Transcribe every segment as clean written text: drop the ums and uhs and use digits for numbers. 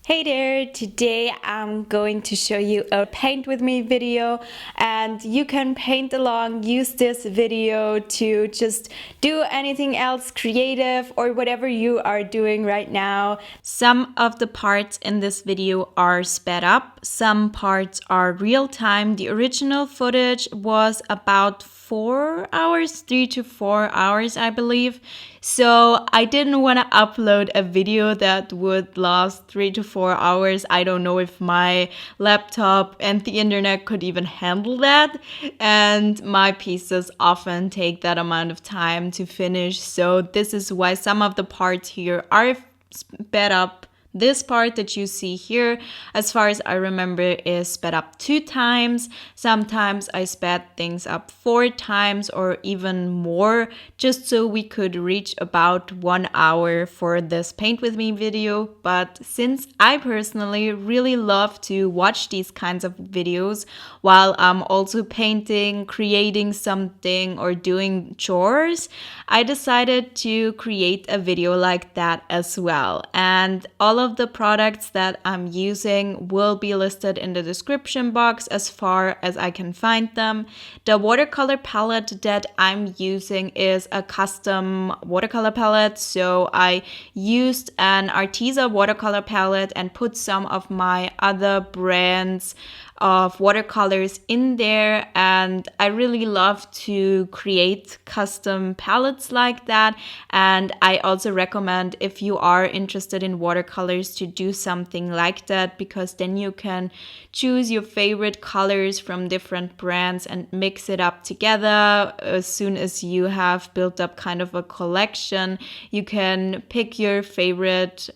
Hey there, today I'm going to show you a paint with me video, and you can paint along, use this video to just do anything else creative or whatever you are doing right now. Some of the parts in this video are sped up, some parts are real time. The original footage was about 4 hours, 3 to 4 hours, I believe. So I didn't want to upload a video that would last 3 to 4 hours. I don't know if my laptop and the internet could even handle that. And my pieces often take that amount of time to finish. So this is why some of the parts here are sped up. This part that you see here, as far as I remember, is sped up 2 times. Sometimes I sped things up 4 times or even more, just so we could reach about 1 hour for this paint with me video. But since I personally really love to watch these kinds of videos while I'm also painting, creating something, or doing chores, I decided to create a video like that as well. And all of the products that I'm using will be listed in the description box as far as I can find them. The watercolor palette that I'm using is a custom watercolor palette. So I used an Arteza watercolor palette and put some of my other brands of watercolors in there, and I really love to create custom palettes like that. And I also recommend, if you are interested in watercolors, to do something like that, because then you can choose your favorite colors from different brands and mix it up together. As soon as you have built up kind of a collection, you can pick your favorite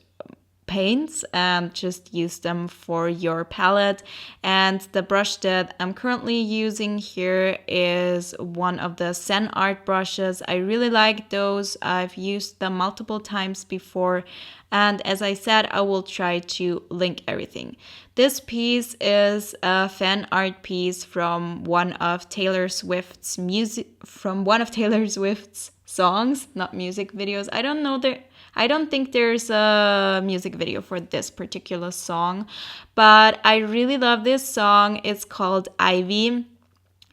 paints and just use them for your palette. And the brush that I'm currently using here is one of the Fanart brushes. I really like those. I've used them multiple times before, and as I said, I will try to link everything. This piece is a fan art piece from one of Taylor Swift's songs, not music videos. I don't think there's a music video for this particular song, but I really love this song. It's called Ivy.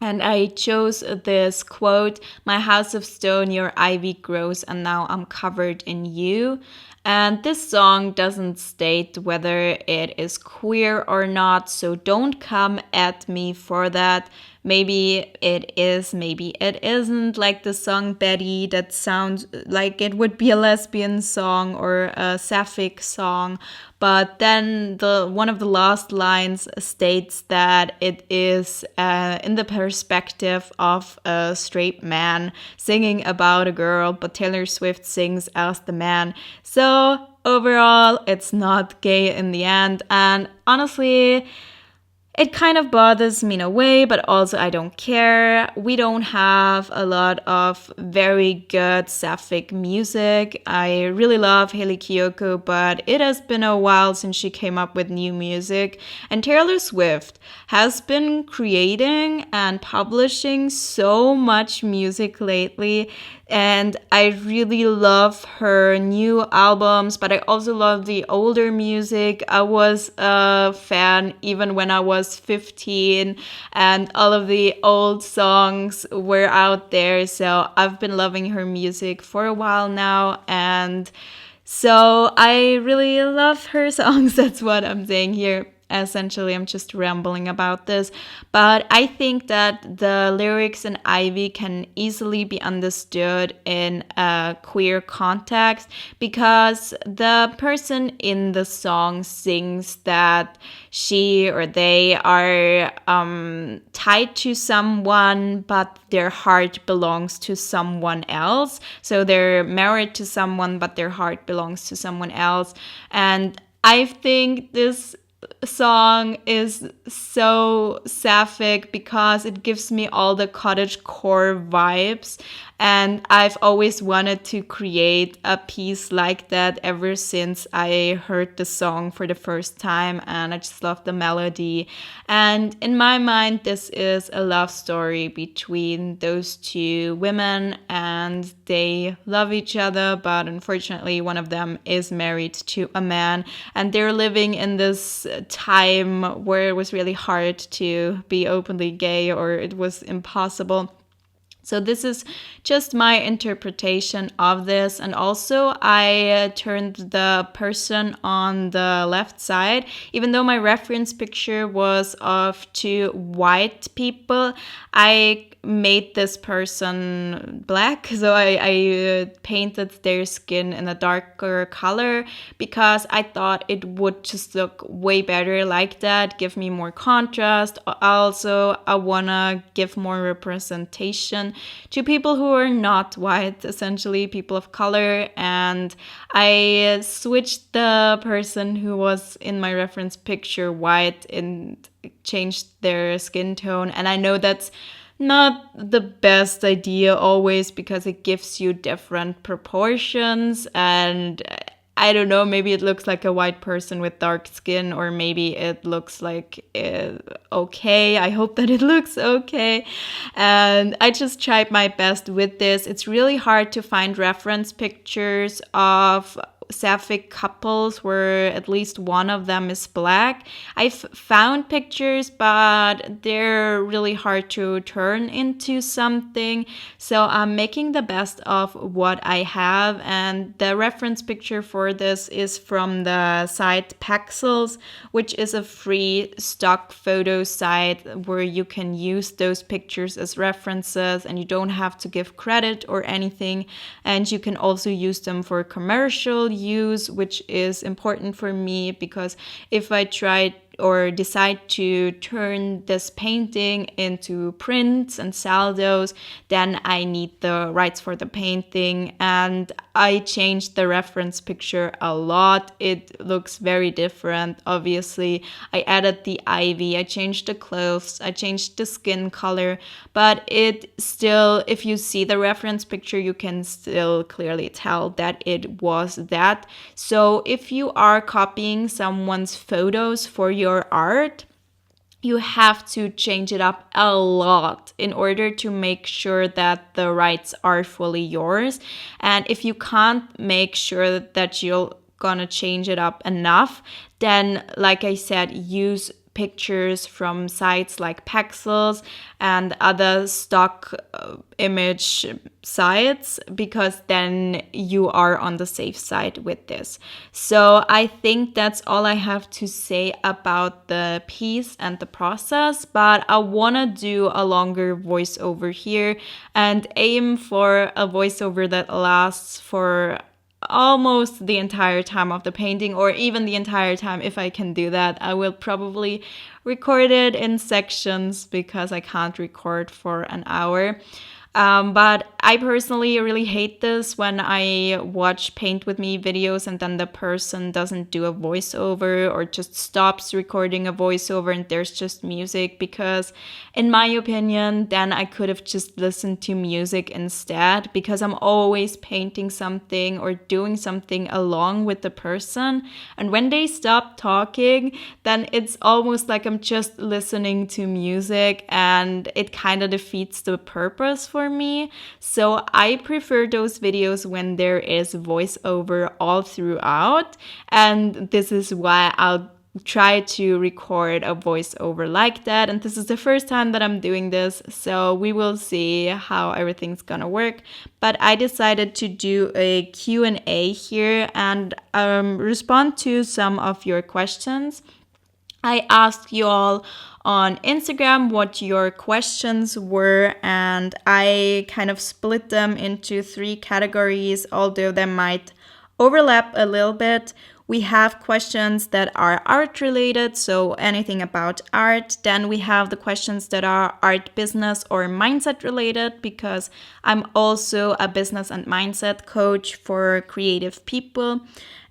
And I chose this quote, "My house of stone, your ivy grows, and now I'm covered in you." And this song doesn't state whether it is queer or not, so don't come at me for that. Maybe it is, maybe it isn't, like the song Betty, that sounds like it would be a lesbian song or a sapphic song. But then one of the last lines states that it is in the perspective of a straight man singing about a girl, but Taylor Swift sings as the man. So overall, it's not gay in the end. And honestly, it kind of bothers me in a way, but also I don't care. We don't have a lot of very good sapphic music. I really love Hayley Kiyoko, but it has been a while since she came up with new music. And Taylor Swift has been creating and publishing so much music lately. And I really love her new albums, but I also love the older music. I was a fan even when I was 15, and all of the old songs were out there. So I've been loving her music for a while now, and so I really love her songs. That's what I'm saying here. Essentially, I'm just rambling about this, but I think that the lyrics in Ivy can easily be understood in a queer context, because the person in the song sings that she or they are tied to someone, but their heart belongs to someone else. So they're married to someone, but their heart belongs to someone else. And I think this song is so sapphic because it gives me all the cottagecore vibes, And I've always wanted to create a piece like that ever since I heard the song for the first time, and I just love the melody. And in my mind, this is a love story between those two women, and they love each other, but unfortunately one of them is married to a man, and they're living in this time where it was really hard to be openly gay, or it was impossible. So this is just my interpretation of this. And also I turned the person on the left side. Even though my reference picture was of two white people, I made this person black. So I painted their skin in a darker color because I thought it would just look way better like that, give me more contrast. Also, I wanna give more representation to people who are not white, essentially people of color. And I switched the person who was in my reference picture white and changed their skin tone. And I know that's not the best idea always because it gives you different proportions, and I don't know, maybe it looks like a white person with dark skin, or maybe it looks like okay. I hope that it looks okay. And I just tried my best with this. It's really hard to find reference pictures of sapphic couples where at least one of them is black. I've found pictures, but they're really hard to turn into something. So I'm making the best of what I have. And the reference picture for this is from the site Pexels, which is a free stock photo site where you can use those pictures as references and you don't have to give credit or anything. And you can also use them for commercial use, which is important for me because if I try or decide to turn this painting into prints and sell those, then I need the rights for the painting. And I changed the reference picture a lot. It looks very different, obviously. I added the ivy, I changed the clothes, I changed the skin color, but it still, if you see the reference picture, you can still clearly tell that it was that. So if you are copying someone's photos for your art, you have to change it up a lot in order to make sure that the rights are fully yours. And if you can't make sure that you're gonna change it up enough, then like I said, use pictures from sites like Pexels and other stock image sites, because then you are on the safe side with this. So I think that's all I have to say about the piece and the process, but I want to do a longer voiceover here and aim for a voiceover that lasts for almost the entire time of the painting, or even the entire time. If I can do that, I will probably record it in sections because I can't record for an hour. But I personally really hate this when I watch Paint With Me videos and then the person doesn't do a voiceover or just stops recording a voiceover and there's just music, because in my opinion, then I could have just listened to music instead, because I'm always painting something or doing something along with the person. And when they stop talking, then it's almost like I'm just listening to music and it kind of defeats the purpose for me. So I prefer those videos when there is voiceover all throughout, and this is why I'll try to record a voiceover like that. And this is the first time that I'm doing this, so we will see how everything's gonna work. But I decided to do a Q&A here and respond to some of your questions. I asked you all on Instagram what your questions were, and I kind of split them into 3 categories, although they might overlap a little bit. We have questions that are art related, so anything about art. Then we have the questions that are art, business, or mindset related, because I'm also a business and mindset coach for creative people.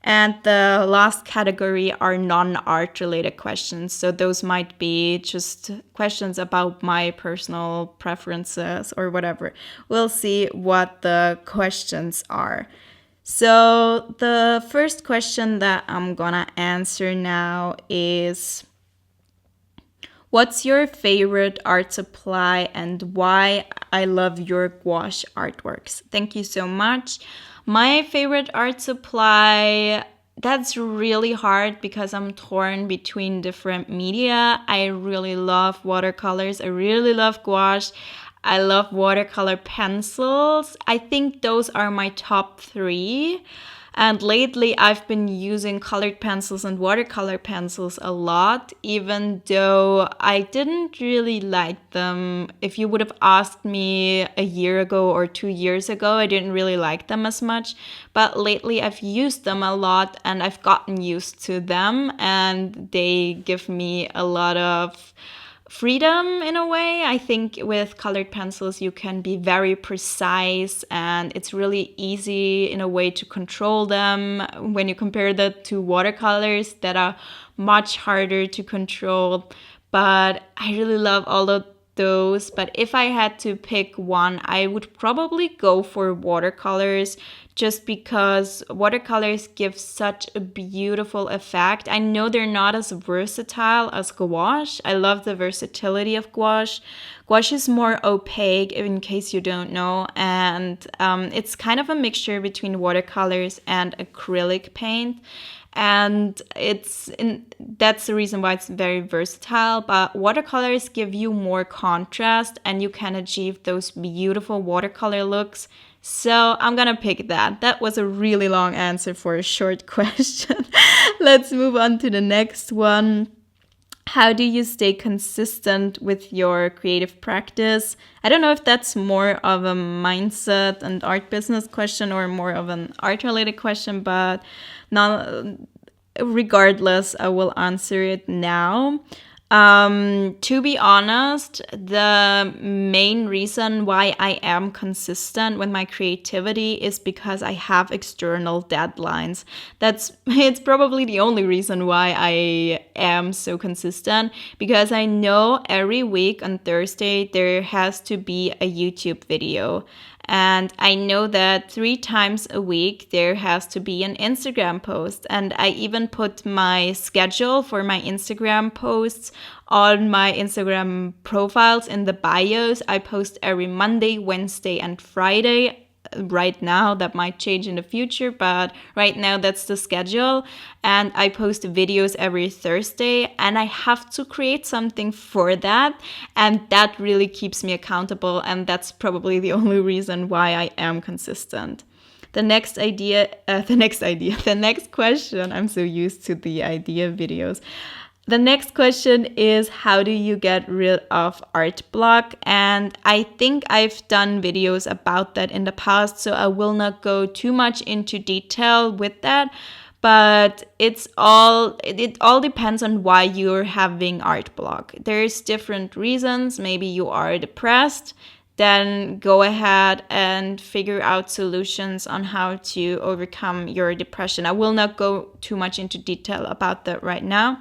And the last category are non-art related questions. So those might be just questions about my personal preferences or whatever. We'll see what the questions are. So the first question that I'm gonna answer now is, what's your favorite art supply and why? I love your gouache artworks. Thank you so much. My favorite art supply, that's really hard because I'm torn between different media. I really love watercolors. I really love gouache. I love watercolor pencils. I think those are my top three. And lately, I've been using colored pencils and watercolor pencils a lot, even though I didn't really like them. If you would have asked me a year ago or 2 years ago, I didn't really like them as much. But lately, I've used them a lot and I've gotten used to them, and they give me a lot of freedom in a way. I think with colored pencils you can be very precise and it's really easy in a way to control them when you compare that to watercolors that are much harder to control. But I really love all of those. But if I had to pick one, I would probably go for watercolors, just because watercolors give such a beautiful effect. I know they're not as versatile as gouache. I love the versatility of gouache. Gouache is more opaque, in case you don't know, and it's kind of a mixture between watercolors and acrylic paint. And that's the reason why it's very versatile. But watercolors give you more contrast and you can achieve those beautiful watercolor looks. So I'm gonna pick that. That was a really long answer for a short question. Let's move on to the next one. How do you stay consistent with your creative practice? I don't know if that's more of a mindset and art business question or more of an art related question, but regardless, I will answer it now. To be honest, the main reason why I am consistent with my creativity is because I have external deadlines. It's probably the only reason why I am so consistent, because I know every week on Thursday there has to be a YouTube video. And I know that 3 times a week there has to be an Instagram post. And I even put my schedule for my Instagram posts on my Instagram profiles in the bios. I post every Monday, Wednesday, and Friday. Right now, that might change in the future, but right now that's the schedule. And I post videos every Thursday, and I have to create something for that, and that really keeps me accountable, and that's probably the only reason why I am consistent. The next question, I'm so used to the idea videos. The next question is, how do you get rid of art block? And I think I've done videos about that in the past, so I will not go too much into detail with that. But it all depends on why you're having art block. There's different reasons. Maybe you are depressed. Then go ahead and figure out solutions on how to overcome your depression. I will not go too much into detail about that right now.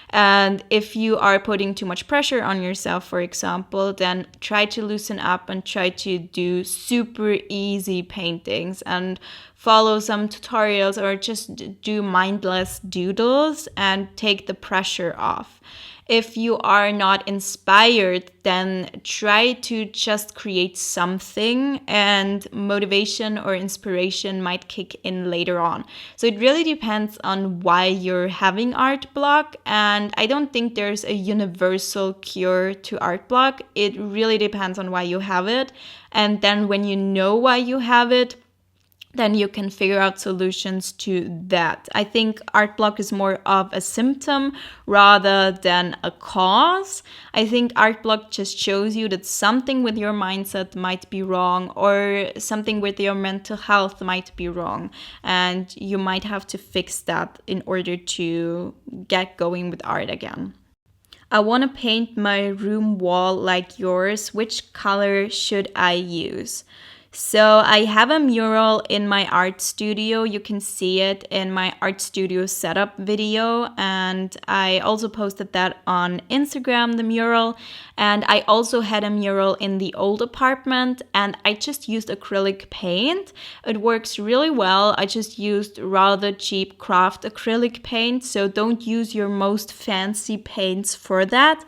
And if you are putting too much pressure on yourself, for example, then try to loosen up and try to do super easy paintings and follow some tutorials, or just do mindless doodles and take the pressure off. If you are not inspired, then try to just create something, and motivation or inspiration might kick in later on. So it really depends on why you're having art block, and I don't think there's a universal cure to art block. It really depends on why you have it, and then when you know why you have it, then you can figure out solutions to that. I think art block is more of a symptom rather than a cause. I think art block just shows you that something with your mindset might be wrong, or something with your mental health might be wrong, and you might have to fix that in order to get going with art again. I want to paint my room wall like yours. Which color should I use? So I have a mural in my art studio. You can see it in my art studio setup video. And I also posted that on Instagram, the mural. And I also had a mural in the old apartment, and I just used acrylic paint. It works really well. I just used rather cheap craft acrylic paint. So don't use your most fancy paints for that.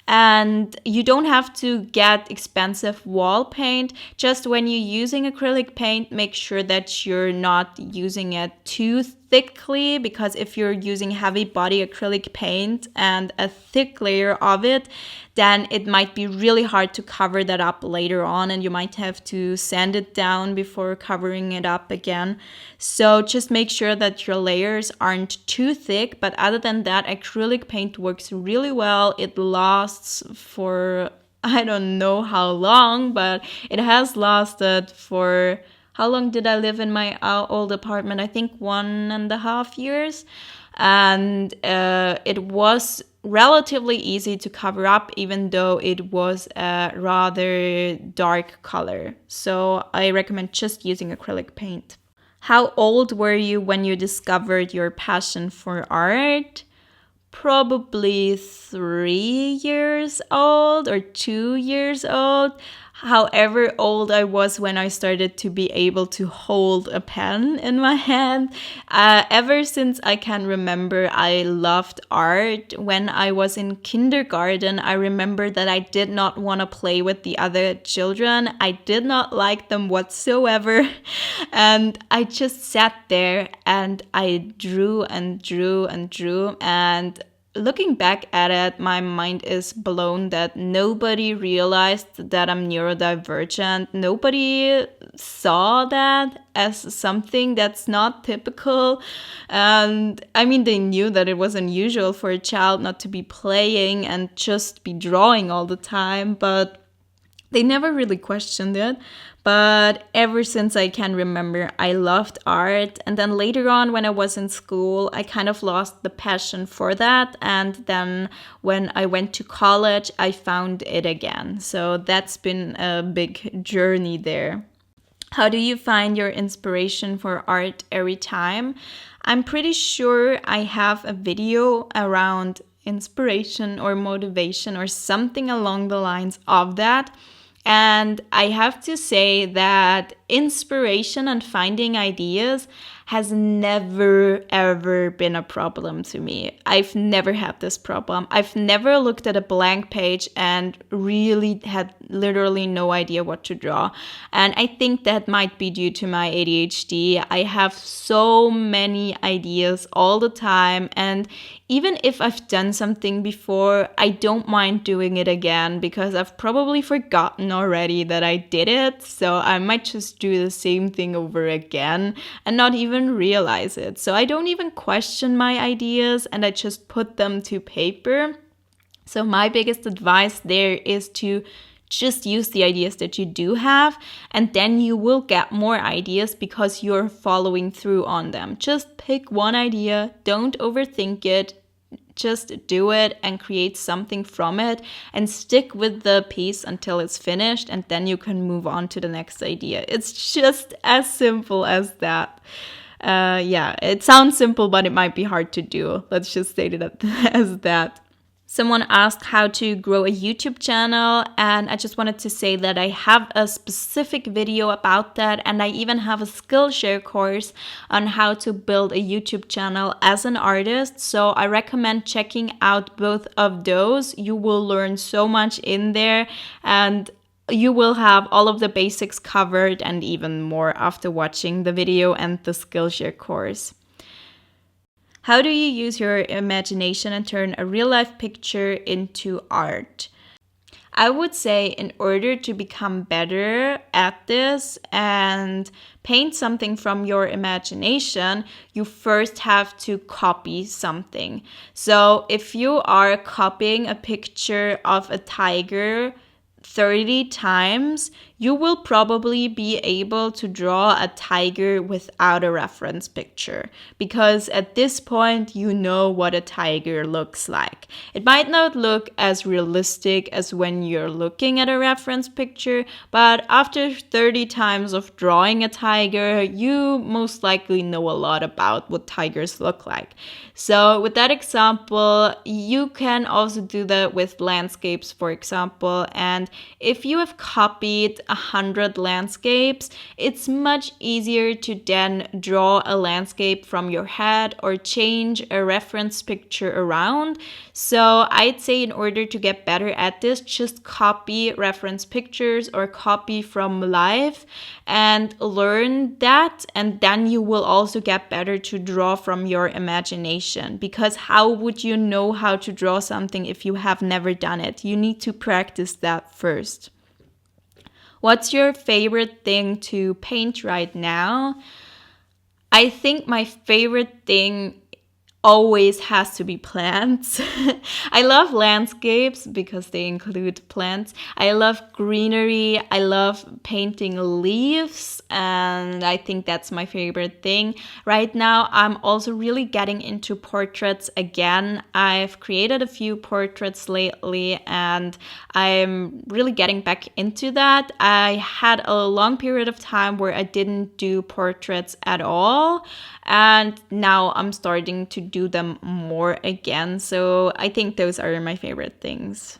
And you don't have to get expensive wall paint. Just when you're using acrylic paint, make sure that you're not using it too thickly, because if you're using heavy body acrylic paint and a thick layer of it, then it might be really hard to cover that up later on, and you might have to sand it down before covering it up again. So just make sure that your layers aren't too thick. But other than that, acrylic paint works really well. It lasts for, I don't know how long, but it has lasted for, how long did I live in my old apartment? I think 1.5 years. And it was relatively easy to cover up, even though it was a rather dark color. So I recommend just using acrylic paint. How old were you when you discovered your passion for art? Probably 3 years old or 2 years old. However old I was when I started to be able to hold a pen in my hand. Ever since I can remember, I loved art. When I was in kindergarten, I remember that I did not want to play with the other children. I did not like them whatsoever. And I just sat there and I drew and drew and drew. And looking back at it, my mind is blown that nobody realized that I'm neurodivergent. Nobody saw that as something that's not typical. And I mean, they knew that it was unusual for a child not to be playing and just be drawing all the time, but they never really questioned it. But ever since I can remember, I loved art. And then later on, when I was in school, I kind of lost the passion for that. And then when I went to college, I found it again. So that's been a big journey there. How do you find your inspiration for art every time? I'm pretty sure I have a video around inspiration or motivation or something along the lines of that. And I have to say that inspiration and finding ideas has never, ever been a problem to me. I've never had this problem. I've never looked at a blank page and really had literally no idea what to draw. And I think that might be due to my ADHD. I have so many ideas all the time. And even if I've done something before, I don't mind doing it again because I've probably forgotten already that I did it. So I might just do the same thing over again and not even realize it. So I don't even question my ideas and I just put them to paper. So my biggest advice there is to just use the ideas that you do have, and then you will get more ideas because you're following through on them. Just pick one idea, don't overthink it. Just do it and create something from it and stick with the piece until it's finished, and then you can move on to the next idea. It's just as simple as that. Yeah, it sounds simple, but it might be hard to do. Let's just state it as that. Someone asked how to grow a YouTube channel, and I just wanted to say that I have a specific video about that, and I even have a Skillshare course on how to build a YouTube channel as an artist. So I recommend checking out both of those. You will learn so much in there, and you will have all of the basics covered and even more after watching the video and the Skillshare course. How do you use your imagination and turn a real-life picture into art? I would say in order to become better at this and paint something from your imagination, you first have to copy something. So if you are copying a picture of a tiger, 30 times, you will probably be able to draw a tiger without a reference picture, because at this point you know what a tiger looks like. It might not look as realistic as when you're looking at a reference picture, but after 30 times of drawing a tiger, you most likely know a lot about what tigers look like. So with that example, you can also do that with landscapes, for example. And if you have copied 100 landscapes, it's much easier to then draw a landscape from your head or change a reference picture around. So I'd say in order to get better at this, just copy reference pictures or copy from life and learn that, and then you will also get better to draw from your imagination, because how would you know how to draw something if you have never done it? You need to practice that first. What's your favorite thing to paint right now? I think my favorite thing always has to be plants. I love landscapes because they include plants. I love greenery. I love painting leaves, and I think that's my favorite thing. Right now, I'm also really getting into portraits again. I've created a few portraits lately, and I'm really getting back into that. I had a long period of time where I didn't do portraits at all, and now I'm starting to do them more again. So I think those are my favorite things.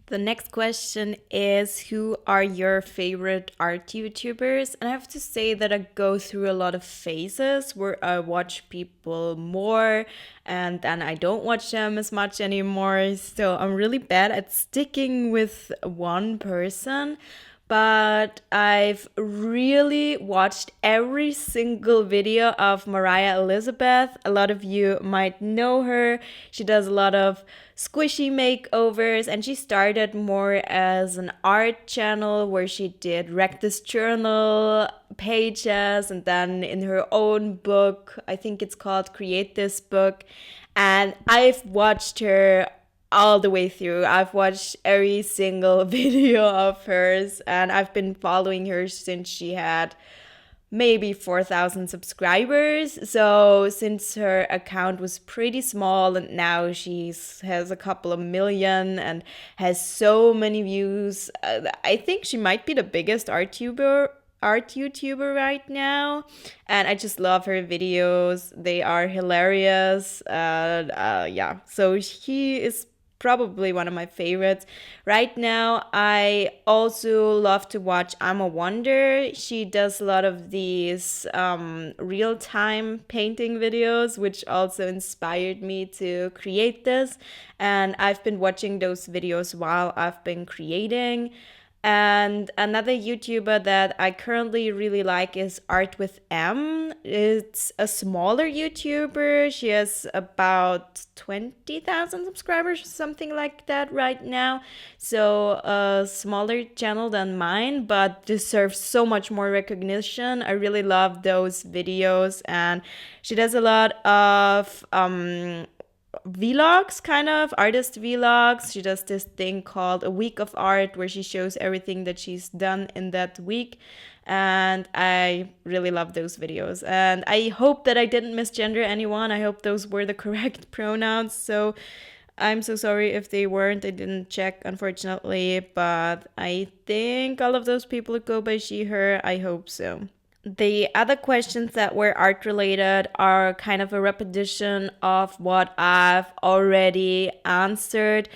The next question is, who are your favorite art YouTubers? And I have to say that I go through a lot of phases where I watch people more and then I don't watch them as much anymore. So I'm really bad at sticking with one person. But I've really watched every single video of Mariah Elizabeth. A lot of you might know her. She does a lot of squishy makeovers, and she started more as an art channel where she did Rectus Journal pages, and then in her own book, I think it's called Create This Book. And I've watched her all the way through. I've watched every single video of hers, and I've been following her since she had maybe 4,000 subscribers. So since her account was pretty small, and now has a couple of million and has so many views, I think she might be the biggest art YouTuber right now, and I just love her videos. They are hilarious. Yeah, so she is probably one of my favorites. Right now, I also love to watch I'm a Wonder. She does a lot of these real-time painting videos, which also inspired me to create this. And I've been watching those videos while I've been creating. And another YouTuber that I currently really like is Art with M. It's a smaller YouTuber. She has about 20,000 subscribers, something like that right now. So a smaller channel than mine, but deserves so much more recognition. I really love those videos, and she does a lot of vlogs, kind of artist vlogs. She does this thing called a week of art where she shows everything that she's done in that week, and I really love those videos. And I hope that I didn't misgender anyone. I hope those were the correct pronouns. So I'm so sorry if they weren't. I didn't check, unfortunately, but I think all of those people go by she, her. I hope so. The other questions that were art related are kind of a repetition of what I've already answered.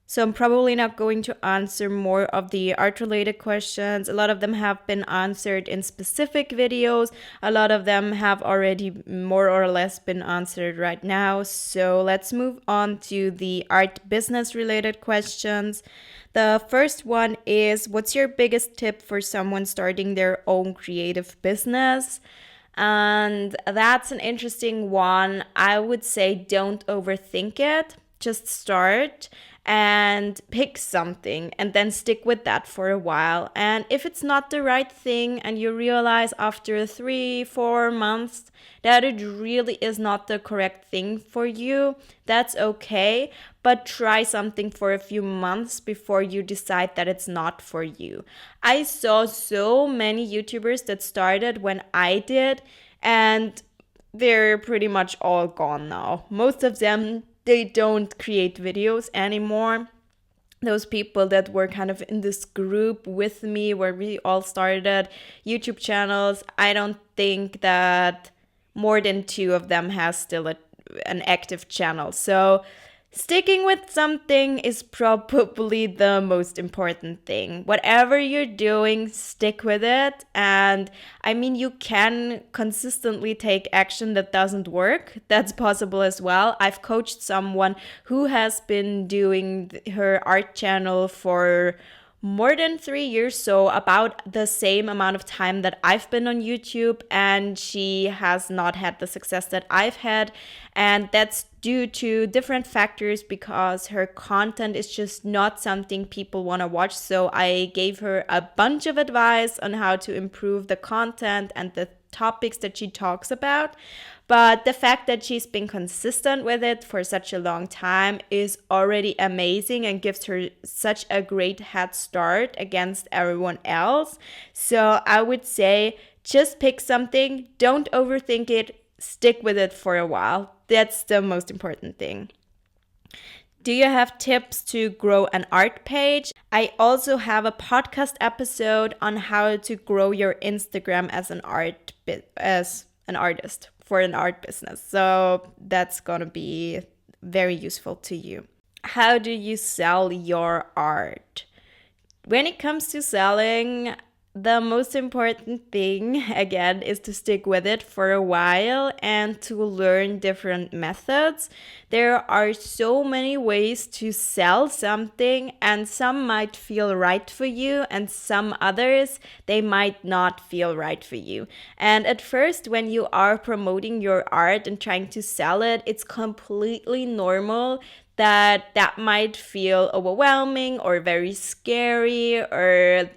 So I'm probably not going to answer more of the art related questions. A lot of them have been answered in specific videos. A lot of them have already more or less been answered right now. So let's move on to the art business related questions. The first one is, what's your biggest tip for someone starting their own creative business? And that's an interesting one. I would say don't overthink it. Just start. and pick something and then stick with that for a while. And if it's not the right thing and you realize after 3-4 months that it really is not the correct thing for you, that's okay. But try something for a few months before you decide that it's not for you. I saw so many YouTubers that started when I did, and they're pretty much all gone now. Most of them, they don't create videos anymore. Those people that were kind of in this group with me where we all started YouTube channels, I don't think that more than 2 of them has still an active channel. So sticking with something is probably the most important thing. Whatever you're doing, stick with it. And I mean, you can consistently take action that doesn't work. That's possible as well. I've coached someone who has been doing her art channel for more than 3 years, so about the same amount of time that I've been on YouTube, and she has not had the success that I've had. And that's due to different factors, because her content is just not something people want to watch. So I gave her a bunch of advice on how to improve the content and the topics that she talks about. But the fact that she's been consistent with it for such a long time is already amazing and gives her such a great head start against everyone else. So I would say just pick something, don't overthink it, stick with it for a while. That's the most important thing. Do you have tips to grow an art page? I also have a podcast episode on how to grow your Instagram as an artist for an art business. So that's going to be very useful to you. How do you sell your art? When it comes to selling, the most important thing, again, is to stick with it for a while and to learn different methods. There are so many ways to sell something, and some might feel right for you, and some others, they might not feel right for you. And at first, when you are promoting your art and trying to sell it, it's completely normal that might feel overwhelming or very scary, or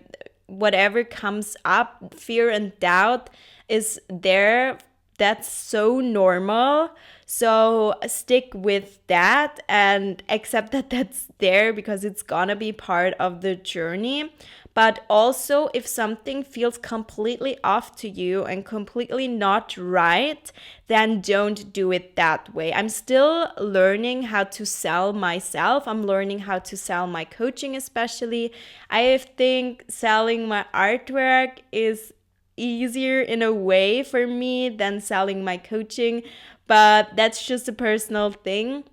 whatever comes up, fear and doubt is there. That's so normal. So stick with that and accept that that's there, because it's gonna be part of the journey. But also, if something feels completely off to you and completely not right, then don't do it that way. I'm still learning how to sell myself. I'm learning how to sell my coaching, especially. I think selling my artwork is easier in a way for me than selling my coaching, but that's just a personal thing.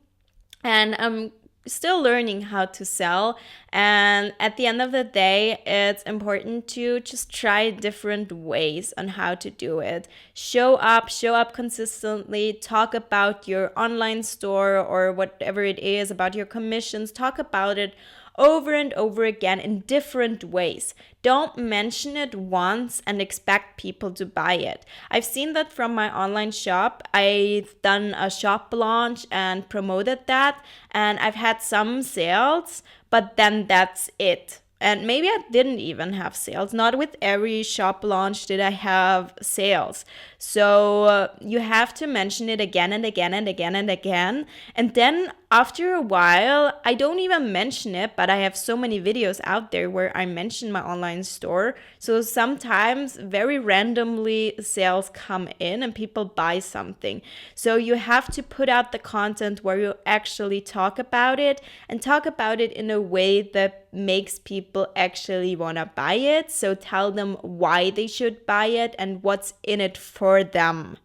And I'm still learning how to sell. And at the end of the day, it's important to just try different ways on how to do it. Show up consistently, talk about your online store or whatever it is, about your commissions, talk about it over and over again in different ways. Don't mention it once and expect people to buy it. I've seen that from my online shop. I've done a shop launch and promoted that, and I've had some sales, but then that's it. And maybe I didn't even have sales. Not with every shop launch did I have sales. So you have to mention it again and again and again and again. And then after a while, I don't even mention it, but I have so many videos out there where I mention my online store. So sometimes very randomly sales come in and people buy something. So you have to put out the content where you actually talk about it, and talk about it in a way that makes people actually want to buy it. So tell them why they should buy it and what's in it for them.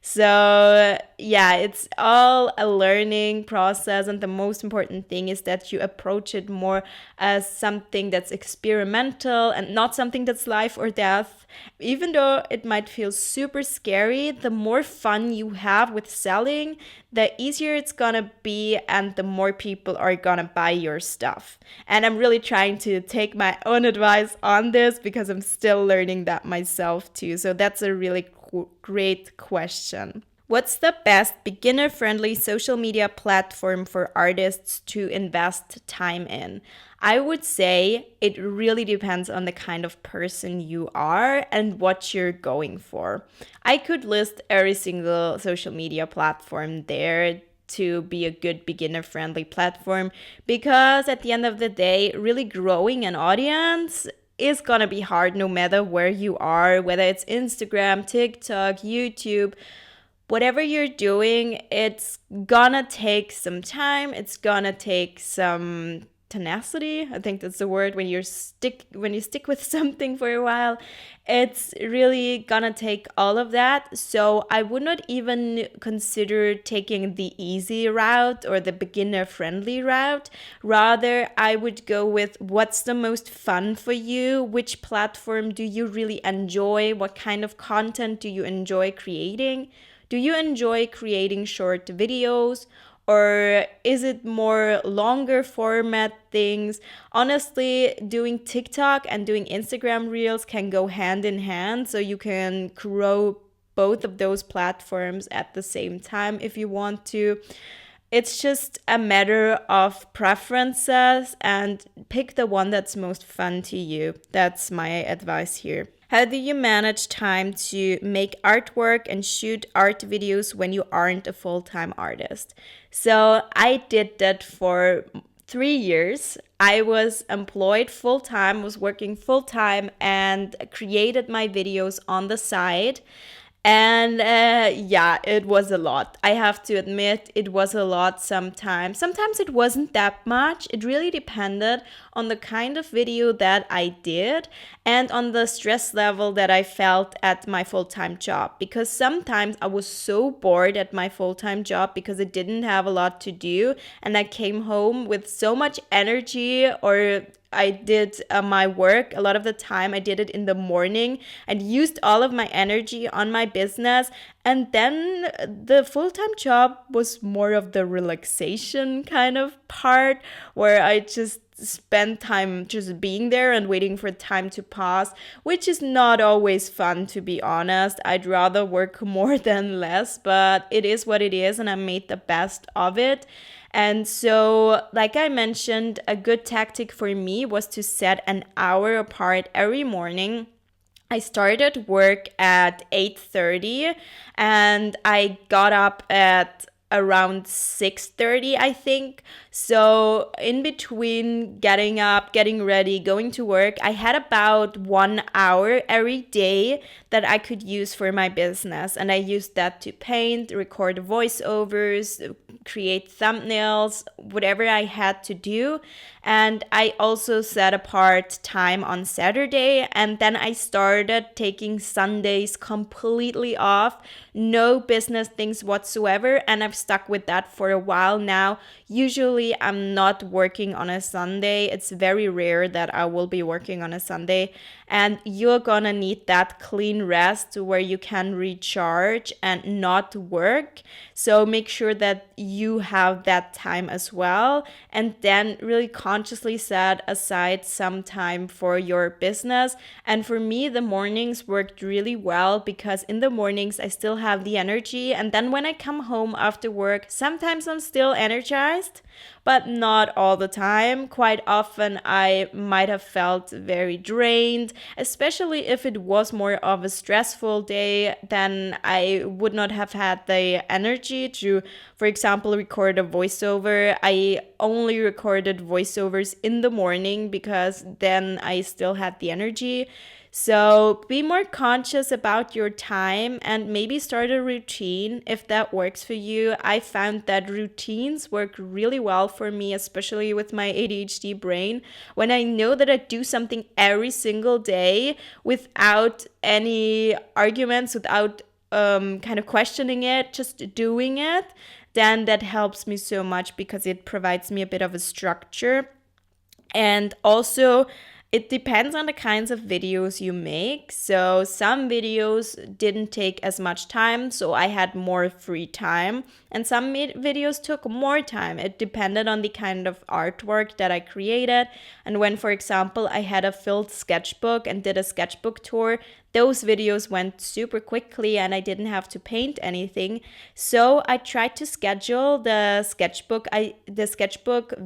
So yeah, it's all a learning process, and the most important thing is that you approach it more as something that's experimental and not something that's life or death. Even though it might feel super scary, the more fun you have with selling, the easier it's gonna be, and the more people are gonna buy your stuff. And I'm really trying to take my own advice on this, because I'm still learning that myself too. So that's a really great question. What's the best beginner-friendly social media platform for artists to invest time in? I would say it really depends on the kind of person you are and what you're going for. I could list every single social media platform there to be a good beginner-friendly platform because at the end of the day, really growing an audience is gonna be hard no matter where you are, whether it's Instagram, TikTok, YouTube, whatever you're doing, it's gonna take some time. It's gonna take some tenacity. I think that's the word when you stick with something for a while. It's really gonna take all of that. So I would not even consider taking the easy route or the beginner friendly route. Rather, I would go with what's the most fun for you, which platform do you really enjoy, what kind of content do you enjoy creating. Do you enjoy creating short videos, or is it more longer format things? Honestly, doing TikTok and doing Instagram Reels can go hand in hand, so you can grow both of those platforms at the same time if you want to. It's just a matter of preferences and pick the one that's most fun to you. That's my advice here. How do you manage time to make artwork and shoot art videos when you aren't a full-time artist? So I did that for 3 years. I was employed full-time, was working full-time, and created my videos on the side. And yeah, it was a lot. I have to admit, it was a lot sometimes. Sometimes it wasn't that much. It really depended on the kind of video that I did and on the stress level that I felt at my full-time job. Because sometimes I was so bored at my full-time job because I didn't have a lot to do. And I came home with so much energy, or I did my work. A lot of the time I did it in the morning and used all of my energy on my business. And then the full-time job was more of the relaxation kind of part where I just spend time just being there and waiting for time to pass, which is not always fun, to be honest. I'd rather work more than less, but it is what it is, and I made the best of it. And so, like I mentioned, a good tactic for me was to set an hour apart every morning. I started work at 8:30 and I got up at around 6:30, I think. So in between getting up, getting ready, going to work, I had about 1 hour every day that I could use for my business. And I used that to paint, record voiceovers, create thumbnails, whatever I had to do. And I also set apart time on Saturday. And then I started taking Sundays completely off, no business things whatsoever. And I've stuck with that for a while now. Usually I'm not working on a Sunday. It's very rare that I will be working on a Sunday. And you're gonna need that clean rest where you can recharge and not work. So make sure that you have that time as well. And then really consciously set aside some time for your business. And for me, the mornings worked really well because in the mornings I still have the energy. And then when I come home after work, sometimes I'm still energized, but not all the time. Quite often I might have felt very drained, especially if it was more of a stressful day. Then I would not have had the energy to, for example, record a voiceover. I only recorded voiceovers in the morning because then I still had the energy. So be more conscious about your time and maybe start a routine if that works for you. I found that routines work really well for me, especially with my ADHD brain. When I know that I do something every single day without any arguments, without kind of questioning it, just doing it, then that helps me so much because it provides me a bit of a structure. And also, it depends on the kinds of videos you make. So some videos didn't take as much time, so I had more free time. And some videos took more time. It depended on the kind of artwork that I created. And when, for example, I had a filled sketchbook and did a sketchbook tour, those videos went super quickly and I didn't have to paint anything. So I tried to schedule the sketchbook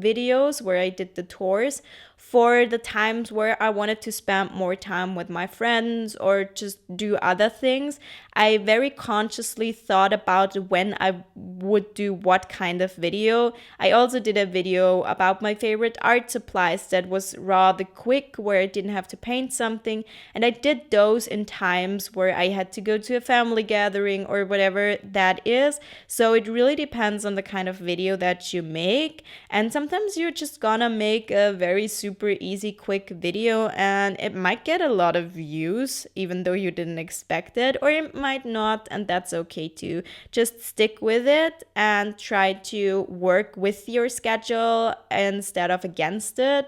videos where I did the tours for the times where I wanted to spend more time with my friends or just do other things. I very consciously thought about when I would do what kind of video. I also did a video about my favorite art supplies that was rather quick, where I didn't have to paint something. And I did those in times where I had to go to a family gathering or whatever that is. So it really depends on the kind of video that you make. And sometimes you're just gonna make a very super easy, quick video and it might get a lot of views, even though you didn't expect it, or it might not, and that's okay too. Just stick with it and try to work with your schedule instead of against it.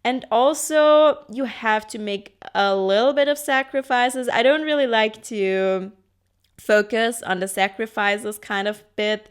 And also, you have to make a little bit of sacrifices. I don't really like to focus on the sacrifices kind of bit,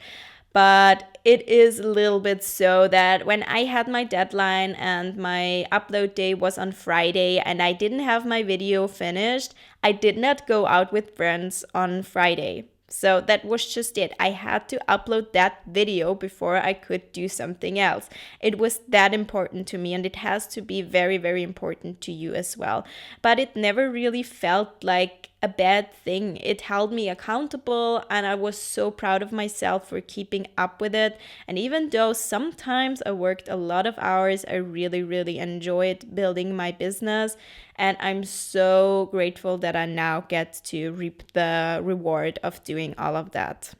but it is a little bit so that when I had my deadline and my upload day was on Friday and I didn't have my video finished, I did not go out with friends on Friday. So that was just it. I had to upload that video before I could do something else. It was that important to me, and it has to be very, very important to you as well. But it never really felt like a bad thing. It held me accountable, and I was so proud of myself for keeping up with it. And even though sometimes I worked a lot of hours, I really, really enjoyed building my business. And I'm so grateful that I now get to reap the reward of doing all of that.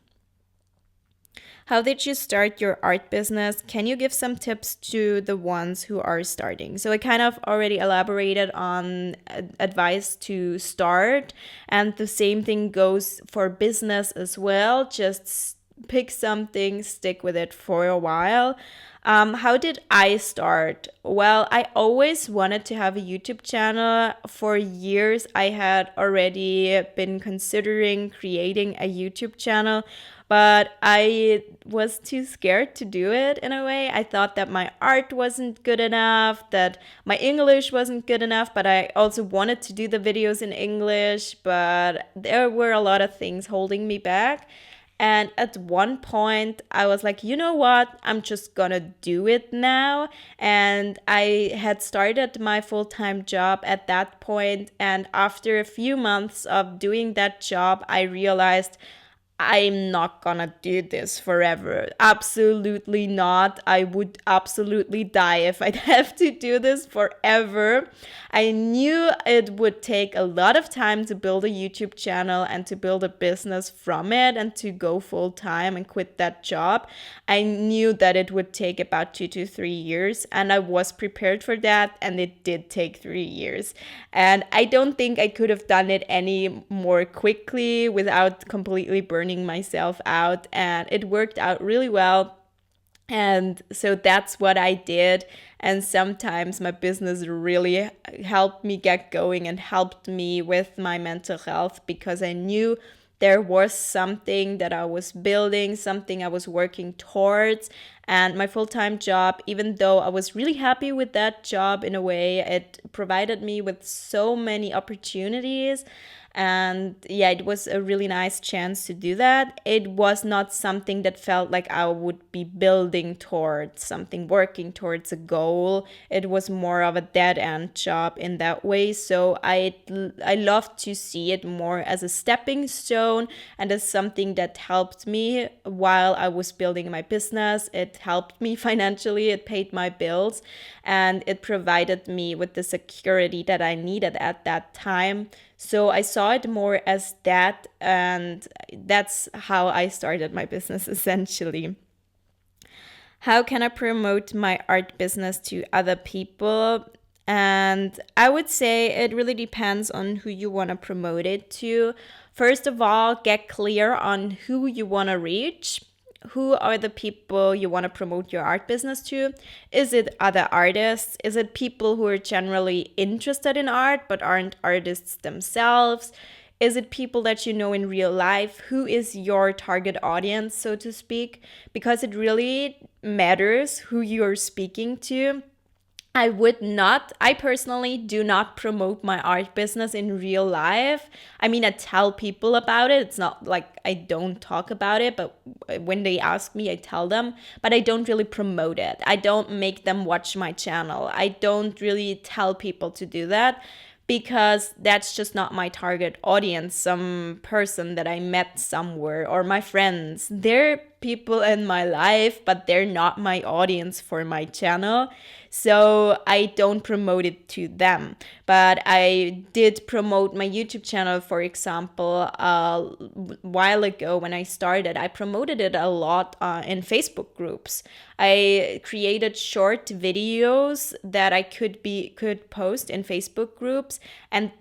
How did you start your art business? Can you give some tips to the ones who are starting? So I kind of already elaborated on advice to start, and the same thing goes for business as well. Just pick something, stick with it for a while. How did I start? Well, I always wanted to have a YouTube channel. For years, I had already been considering creating a YouTube channel, but I was too scared to do it in a way. I thought that my art wasn't good enough, that my English wasn't good enough, but I also wanted to do the videos in English, but there were a lot of things holding me back. And at one point, I was like, you know what? I'm just gonna do it now. And I had started my full-time job at that point. And after a few months of doing that job, I realized I'm not gonna do this forever. Absolutely not. I would absolutely die if I'd have to do this forever. I knew it would take a lot of time to build a YouTube channel and to build a business from it and to go full time and quit that job. I knew that it would take about 2 to 3 years, and I was prepared for that, and it did take 3 years. And I don't think I could have done it any more quickly without completely burning myself out, and it worked out really well. And so that's what I did. And sometimes my business really helped me get going and helped me with my mental health, because I knew there was something that I was building, something I was working towards. And my full-time job, even though I was really happy with that job in a way, it provided me with so many opportunities. And yeah, it was a really nice chance to do that. It was not something that felt like I would be building towards something, working towards a goal. It was more of a dead-end job in that way. So I love to see it more as a stepping stone and as something that helped me while I was building my business. It helped me financially, it paid my bills, and it provided me with the security that I needed at that time. So I saw it more as that, and that's how I started my business essentially. How can I promote my art business to other people? And I would say it really depends on who you want to promote it to. First of all, get clear on who you want to reach. Who are the people you want to promote your art business to? Is it other artists? Is it people who are generally interested in art but aren't artists themselves? Is it people that you know in real life? Who is your target audience, so to speak? Because it really matters who you're speaking to. I personally do not promote my art business in real life. I mean, I tell people about it. It's not like I don't talk about it, but when they ask me, I tell them, but I don't really promote it. I don't make them watch my channel. I don't really tell people to do that because that's just not my target audience. Some person that I met somewhere or my friends, they're people in my life, but they're not my audience for my channel. So I don't promote it to them. But I did promote my YouTube channel, for example, a while ago when I started. I promoted it a lot in Facebook groups. I created short videos that I could post in Facebook groups, and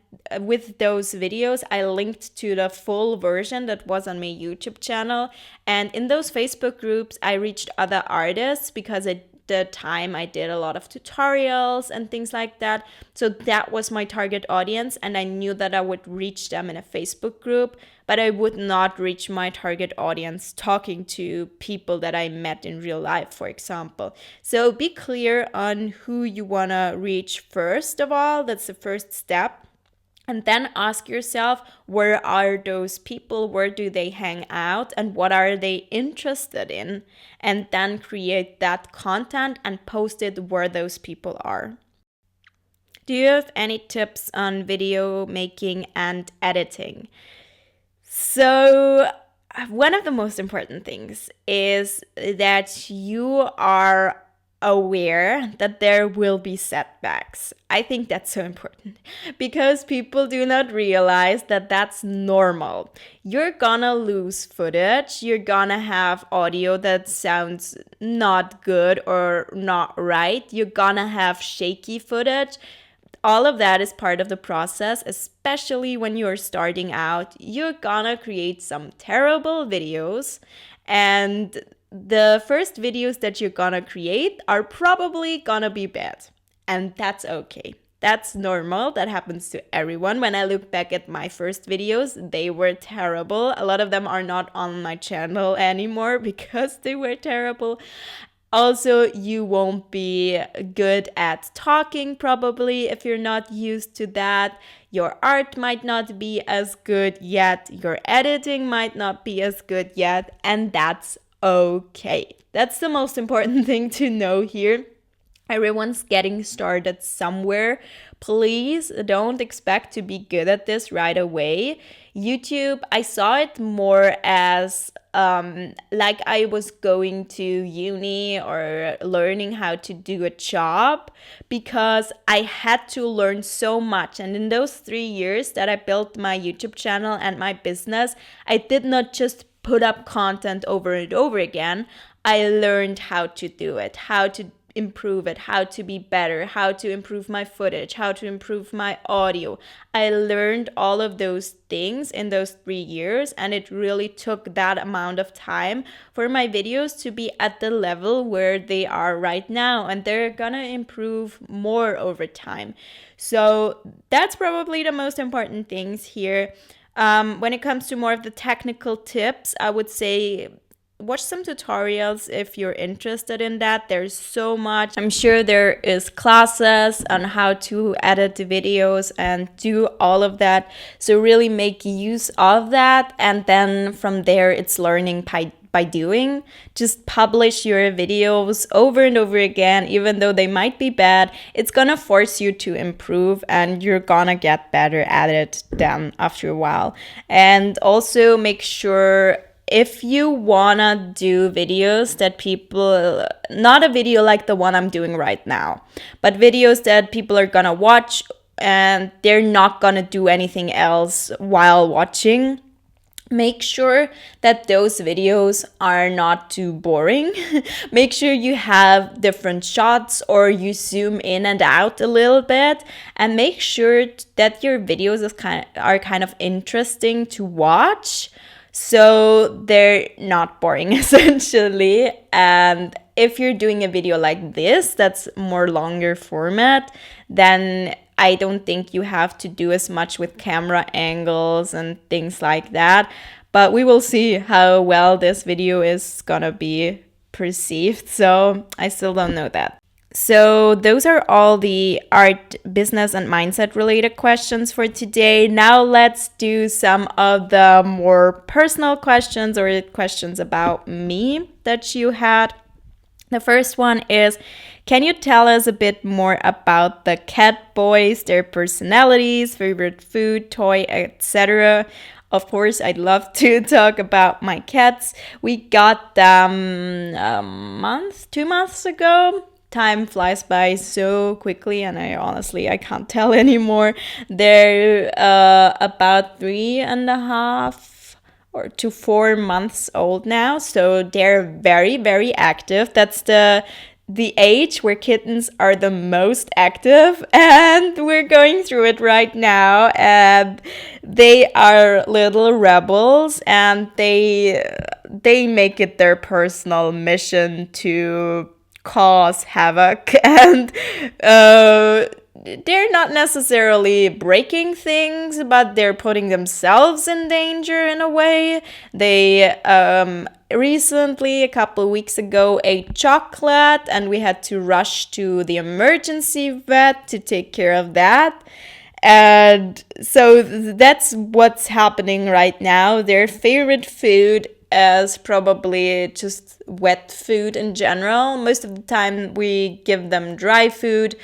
with those videos I linked to the full version that was on my YouTube channel. And in those Facebook groups I reached other artists because at the time I did a lot of tutorials and things like that. So that was my target audience, and I knew that I would reach them in a Facebook group, but I would not reach my target audience talking to people that I met in real life, for example. So be clear on who you want to reach first of all. That's the first step. And then ask yourself, where are those people? Where do they hang out? And what are they interested in? And then create that content and post it where those people are. Do you have any tips on video making and editing? So, one of the most important things is that you are aware that there will be setbacks. I think that's so important because people do not realize that that's normal. You're gonna lose footage, you're gonna have audio that sounds not good or not right, you're gonna have shaky footage. All of that is part of the process, especially when you're starting out. You're gonna create some terrible videos, and the first videos that you're gonna create are probably gonna be bad. And that's okay. That's normal. That happens to everyone. When I look back at my first videos, they were terrible. A lot of them are not on my channel anymore because they were terrible. Also, you won't be good at talking probably if you're not used to that. Your art might not be as good yet. Your editing might not be as good yet. And that's okay. That's the most important thing to know here. Everyone's getting started somewhere. Please don't expect to be good at this right away. YouTube, I saw it more as like I was going to uni or learning how to do a job, because I had to learn so much. And in those 3 years that I built my YouTube channel and my business, I did not just put up content over and over again. I learned how to do it, how to improve it, how to be better, how to improve my footage, how to improve my audio. I learned all of those things in those 3 years, and it really took that amount of time for my videos to be at the level where they are right now, and they're gonna improve more over time. So that's probably the most important things here. When it comes to more of the technical tips, I would say watch some tutorials if you're interested in that. There's so much. I'm sure there is classes on how to edit the videos and do all of that. So really make use of that. And then from there, it's learning by doing. Just publish your videos over and over again, even though they might be bad. It's gonna force you to improve, and you're gonna get better at it then after a while. And also make sure, if you wanna do videos that people, not a video like the one I'm doing right now, but videos that people are gonna watch and they're not gonna do anything else while watching, make sure that those videos are not too boring. Make sure you have different shots or you zoom in and out a little bit, and make sure that your videos are kind of interesting to watch, so they're not boring essentially. And if you're doing a video like this that's more longer format, then I don't think you have to do as much with camera angles and things like that. But we will see how well this video is gonna be perceived, so I still don't know that. So, those are all the art, business, and mindset related questions for today. Now, let's do some of the more personal questions or questions about me that you had. The first one is, can you tell us a bit more about the cat boys, their personalities, favorite food, toy, etc.? Of course, I'd love to talk about my cats. We got them a month, 2 months ago. Time flies by so quickly, and I can't tell anymore. They're about 3.5 or to 4 months old now, so they're very, very active. That's the age where kittens are the most active, and we're going through it right now. And they are little rebels, and they make it their personal mission to cause havoc. And they're not necessarily breaking things, but they're putting themselves in danger in a way. They recently, a couple of weeks ago, ate chocolate, and we had to rush to the emergency vet to take care of that. And so that's what's happening right now. Their favorite food is probably just wet food in general. Most of the time we give them dry food,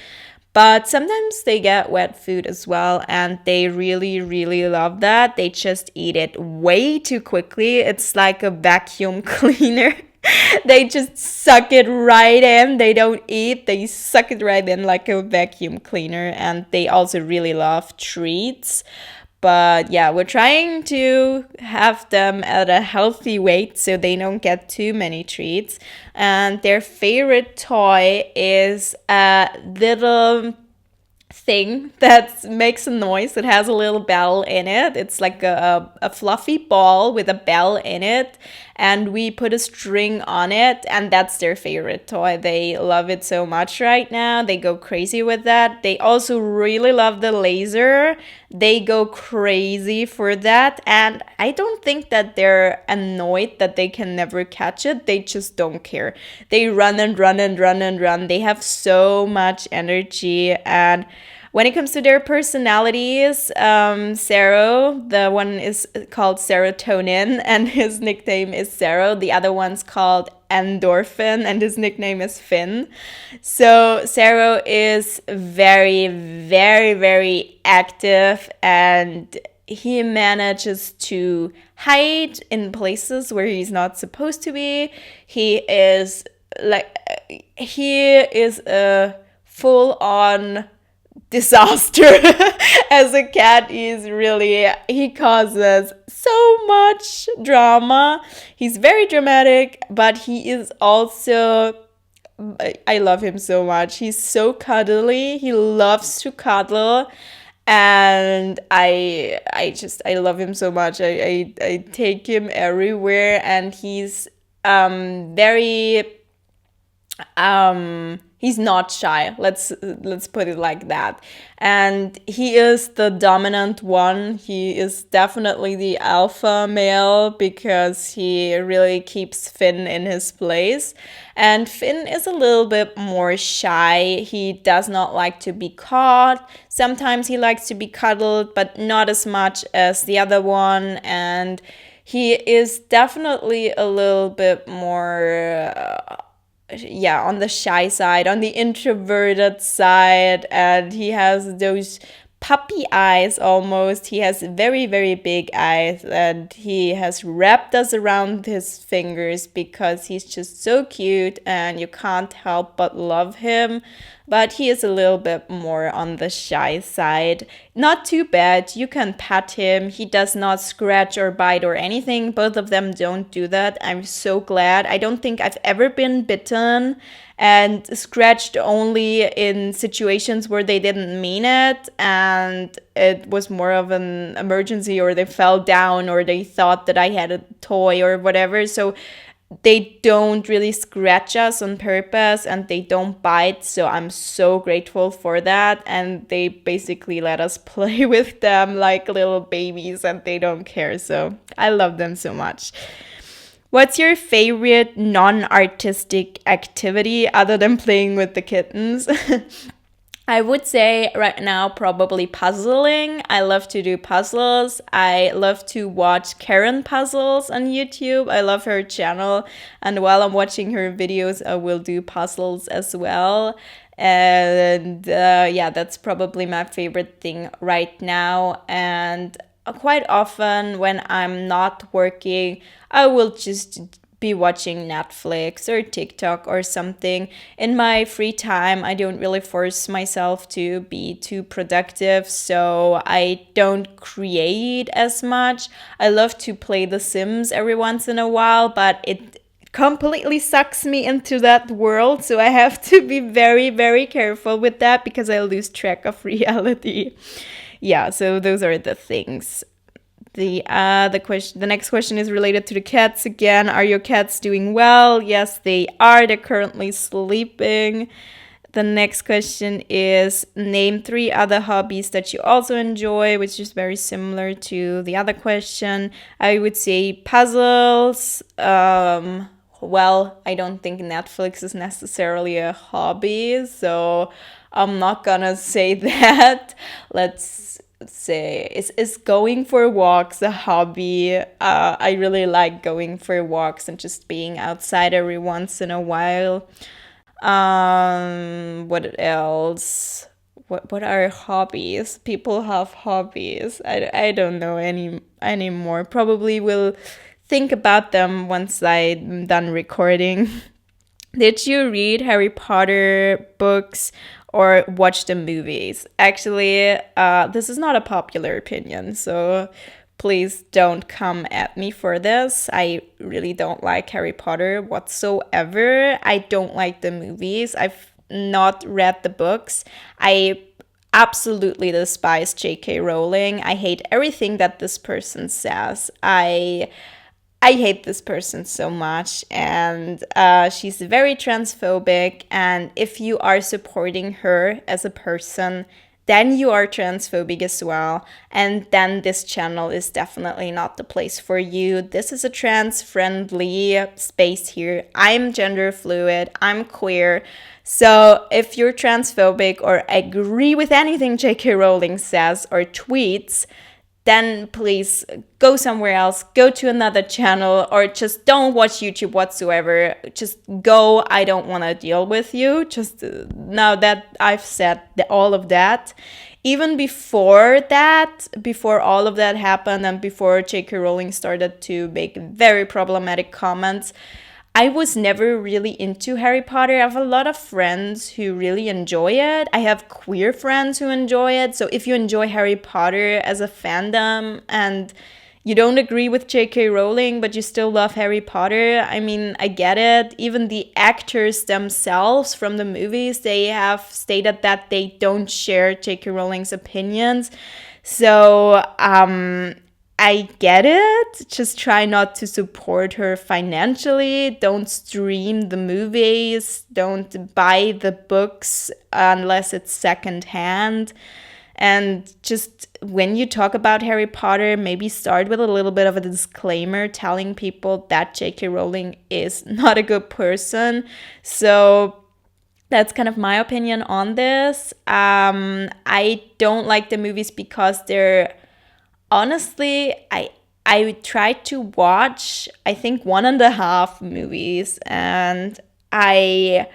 but sometimes they get wet food as well, and they really, really love that. They just eat it way too quickly. It's like a vacuum cleaner. They just suck it right in. They don't eat, they suck it right in like a vacuum cleaner. And they also really love treats. But yeah, we're trying to have them at a healthy weight so they don't get too many treats. And their favorite toy is a little thing that makes a noise. It has a little bell in it. It's like a fluffy ball with a bell in it, and we put a string on it, and that's their favorite toy. They love it so much right now. They go crazy with that. They also really love the laser. They go crazy for that, and I don't think that they're annoyed that they can never catch it. They just don't care. They run and run and run and run. They have so much energy. And when it comes to their personalities, Sarah, the one is called Serotonin, and his nickname is Sarah. The other one's called Endorphin, and his nickname is Finn. So Sarah is very, very, very active, and he manages to hide in places where he's not supposed to be. He is a full-on disaster. As a cat, he causes so much drama. He's very dramatic, but he is also, I love him so much. He's so cuddly. He loves to cuddle, and I love him so much. I take him everywhere, and he's very he's not shy. Let's put it like that. And he is the dominant one. He is definitely the alpha male because he really keeps Finn in his place. And Finn is a little bit more shy. He does not like to be caught. Sometimes he likes to be cuddled, but not as much as the other one. And he is definitely a little bit more on the shy side, on the introverted side, and he has those puppy eyes almost. He has very, very big eyes, and he has wrapped us around his fingers because he's just so cute and you can't help but love him. But he is a little bit more on the shy side. Not too bad. You can pet him. He does not scratch or bite or anything. Both of them don't do that. I'm so glad. I don't think I've ever been bitten and scratched only in situations where they didn't mean it and it was more of an emergency, or they fell down, or they thought that I had a toy or whatever. So they don't really scratch us on purpose, and they don't bite, so I'm so grateful for that. And they basically let us play with them like little babies, and they don't care, so I love them so much. What's your favorite non-artistic activity other than playing with the kittens? I would say right now probably puzzling. I love to do puzzles. I love to watch Karen puzzles on YouTube. I love her channel, and while I'm watching her videos, I will do puzzles as well. And yeah, that's probably my favorite thing right now. And quite often when I'm not working, I will just be watching Netflix or TikTok or something. In my free time, I don't really force myself to be too productive, so I don't create as much. I love to play The Sims every once in a while, but it completely sucks me into that world, so I have to be very, very careful with that because I lose track of reality. Yeah, so those are the things. The next question is related to the cats again. Are your cats doing well? Yes, they are. They're currently sleeping. The next question is name 3 other hobbies that you also enjoy, which is very similar to the other question. I would say puzzles. Well, I don't think Netflix is necessarily a hobby, so I'm not gonna say that. Let's say is going for walks a hobby. I really like going for walks and just being outside every once in a while. What else? What are hobbies? People have hobbies. I don't know any anymore. Probably will think about them once I'm done recording. Did you read Harry Potter books or watch the movies? Actually, this is not a popular opinion, so please don't come at me for this. I really don't like Harry Potter whatsoever. I don't like the movies. I've not read the books. I absolutely despise J.K. Rowling. I hate everything that this person says. I hate this person so much, and she's very transphobic. And if you are supporting her as a person, then you are transphobic as well. And then this channel is definitely not the place for you. This is a trans-friendly space here. I'm gender fluid, I'm queer. So if you're transphobic or agree with anything J.K. Rowling says or tweets, then please go somewhere else, go to another channel, or just don't watch YouTube whatsoever. Just go. I don't want to deal with you. Just now that I've said all of that, even before that, before all of that happened and before J.K. Rowling started to make very problematic comments, I was never really into Harry Potter. I have a lot of friends who really enjoy it. I have queer friends who enjoy it. So if you enjoy Harry Potter as a fandom and you don't agree with J.K. Rowling, but you still love Harry Potter, I mean, I get it. Even the actors themselves from the movies, they have stated that they don't share J.K. Rowling's opinions. So, I get it. Just try not to support her financially. Don't stream the movies. Don't buy the books unless it's secondhand. And just when you talk about Harry Potter, maybe start with a little bit of a disclaimer telling people that J.K. Rowling is not a good person. So that's kind of my opinion on this. I don't like the movies because they're honestly, I tried to watch, I think 1.5 movies, and I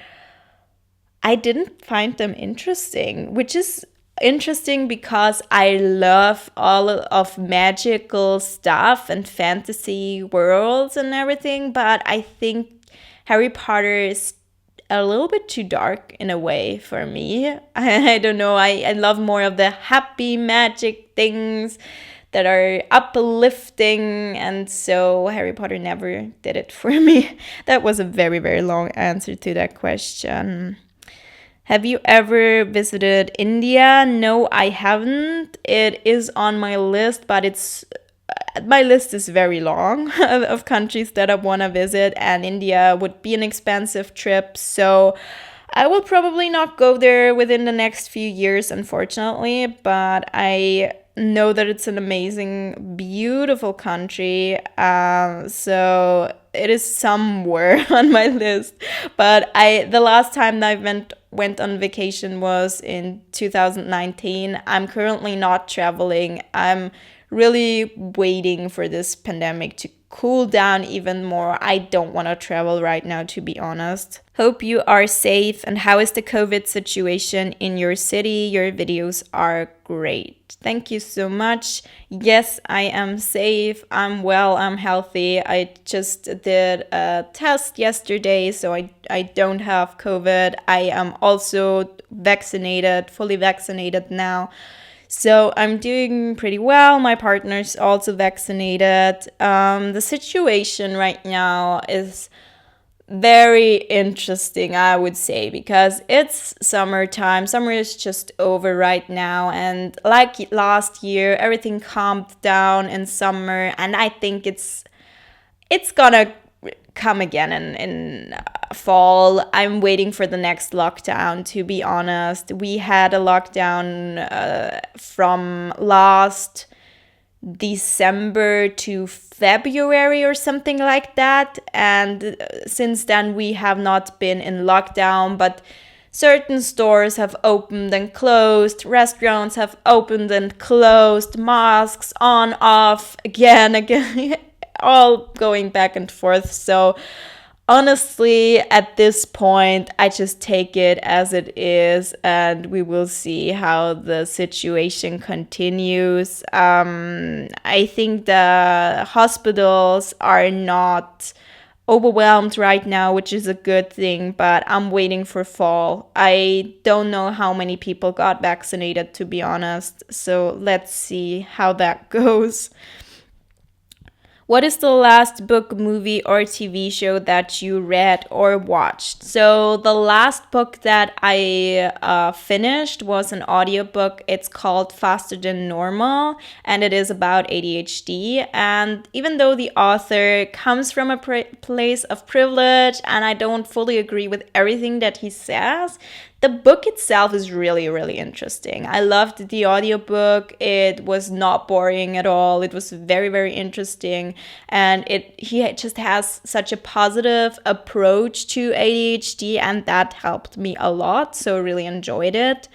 didn't find them interesting, which is interesting because I love all of magical stuff and fantasy worlds and everything, but I think Harry Potter is a little bit too dark in a way for me. I don't know, I love more of the happy magic things that are uplifting, and so Harry Potter never did it for me. That was a very, very long answer to that question. Have you ever visited India? No, I haven't. It is on my list, but my list is very long of countries that I want to visit, and India would be an expensive trip, so I will probably not go there within the next few years, unfortunately, but I know that it's an amazing, beautiful country. So it is somewhere on my list. But the last time that I went on vacation was in 2019. I'm currently not traveling. I'm really waiting for this pandemic to cool down even more. I don't want to travel right now, to be honest. Hope you are safe. And how is the COVID situation in your city? Your videos are great. Thank you so much. Yes, I am safe. I'm well. I'm healthy. I just did a test yesterday, so I don't have COVID. I am also vaccinated, fully vaccinated now. So I'm doing pretty well. My partner's also vaccinated. The situation right now is very interesting, I would say, because it's summertime. Summer is just over right now. And like last year, everything calmed down in summer. And I think it's gonna come again in fall. I'm waiting for the next lockdown, to be honest. We had a lockdown from last December to February or something like that, and since then we have not been in lockdown, but certain stores have opened and closed, restaurants have opened and closed, masks on, off, again all going back and forth. So honestly, at this point, I just take it as it is, and we will see how the situation continues. I think the hospitals are not overwhelmed right now, which is a good thing, but I'm waiting for fall. I don't know how many people got vaccinated, to be honest, so let's see how that goes. What is the last book, movie, or TV show that you read or watched? So the last book that I finished was an audiobook. It's called Faster Than Normal, and it is about ADHD. And even though the author comes from a place of privilege, and I don't fully agree with everything that he says, the book itself is really, really interesting. I loved the audiobook. It was not boring at all. It was very, very interesting. And he just has such a positive approach to ADHD, and that helped me a lot. So really enjoyed it.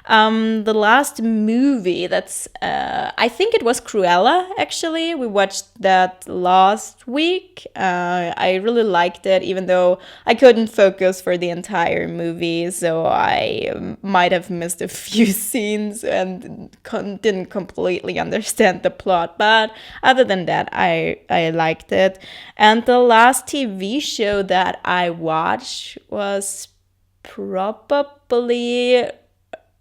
The last movie I think it was Cruella, actually. We watched that last week. I really liked it, even though I couldn't focus for the entire movie, so I might have missed a few scenes and didn't completely understand the plot. But other than that, I liked it. And the last TV show that I watched was probably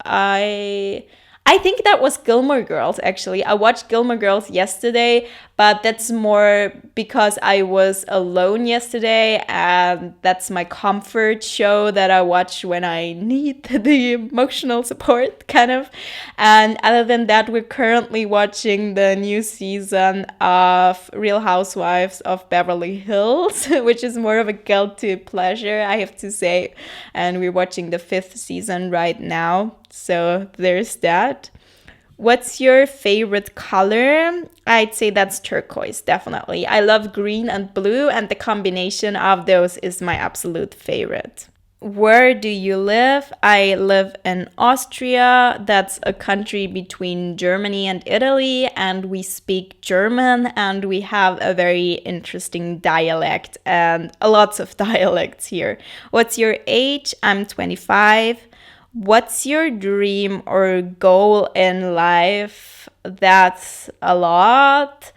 I think that was Gilmore Girls, actually. I watched Gilmore Girls yesterday, but that's more because I was alone yesterday, and that's my comfort show that I watch when I need the emotional support, kind of. And other than that, we're currently watching the new season of Real Housewives of Beverly Hills, which is more of a guilty pleasure, I have to say. And we're watching the 5th season right now. So there's that. What's your favorite color? I'd say that's turquoise, definitely. I love green and blue, and the combination of those is my absolute favorite. Where do you live? I live in Austria. That's a country between Germany and Italy, and we speak German, and we have a very interesting dialect, and lots of dialects here. What's your age? I'm 25. What's your dream or goal in life? That's a lot.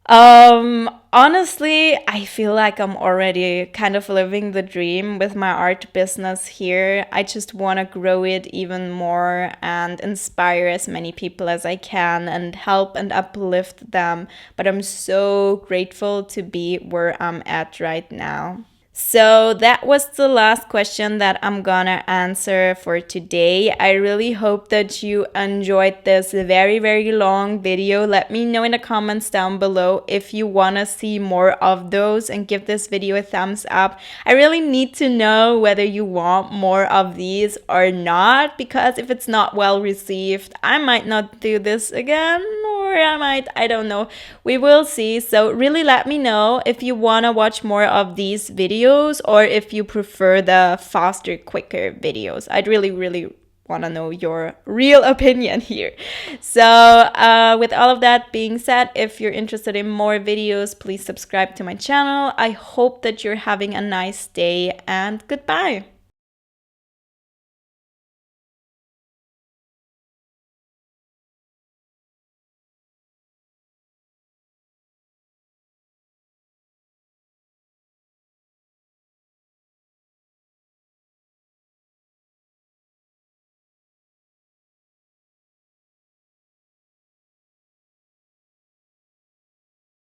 Honestly, I feel like I'm already kind of living the dream with my art business here. I just want to grow it even more and inspire as many people as I can and help and uplift them. But I'm so grateful to be where I'm at right now. So that was the last question that I'm gonna answer for today. I really hope that you enjoyed this very, very long video. Let me know in the comments down below if you wanna see more of those and give this video a thumbs up. I really need to know whether you want more of these or not, because if it's not well received, I might not do this again, or I might, I don't know. We will see. So really let me know if you wanna watch more of these videos or if you prefer the faster, quicker videos. I'd really, really want to know your real opinion here. So with all of that being said, if you're interested in more videos, please subscribe to my channel. I hope that you're having a nice day, and goodbye.